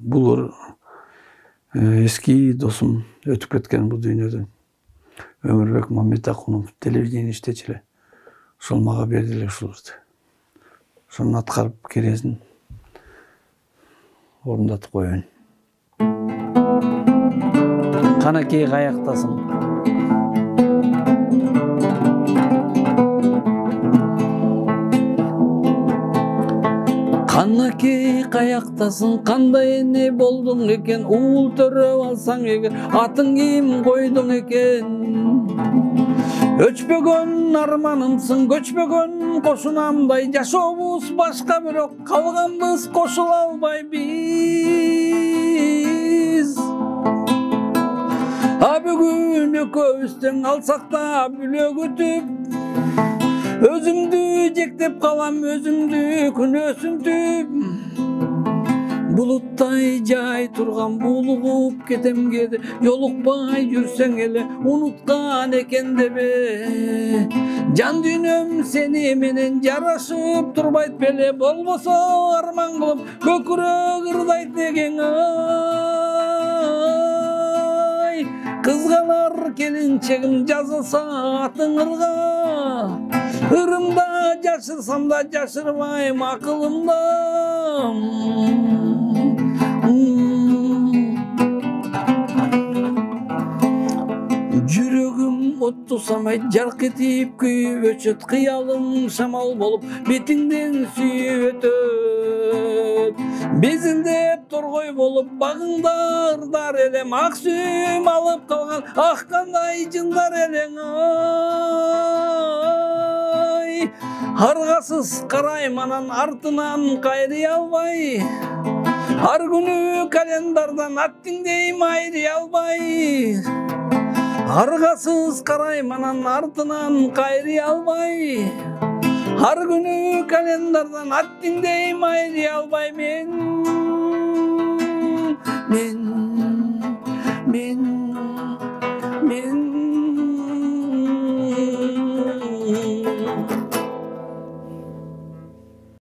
Булар eski dosum ötüp ketken bu dünyadan. Ömürbek Mehmet Akунов телевидение иштечү эле. Ошол мага бердилер ушуларды. Ошону аткарып кересин орундатып коеюн. Канакей каяктасың? Канакей каяктасың, кандай эне болдуң экен, уул төрөп алсаң эгер, атың ким койдуң экен. Өчпөгөн арманымсың, көчпөгөн кошунамдай, жашообуз башка бирок, калганбыз кошула албай биз. А бүгүн экөөбүздөн алсак да бүлөк өтүп, өзүмдү жектеп калам, өзүмдү күнөөсүнтүп. Булуттай жай турган булугуп кетем кээде, жолукпай жүрсең эле унуткан экен дебе. Жан дүйнөм сени менен жарашып турбайт беле, болбосо арман кылып көкүрөк ырдайт негең ай. Кызганар келинчегим жазылса атыңырга, ырымда жашырсам да жашырбайм акылымда. Жүрөгүм отту самай жарк этип күйүп өчөт, кыялым шамал болуп бетиңден сүйүп өтөт. Безилдеп торгой болуп багыңда ырдар элем, ак сүйүм алып калган ак кандай жындар элең ай. Аргасыз карайм анан артынан кайрый албай, ар күнү календардан аттиңдейм айрый албай. Аргасыз карайм анан артынан кайрый албай, ар күнү календардан аттиңдейм айрый албай. Мен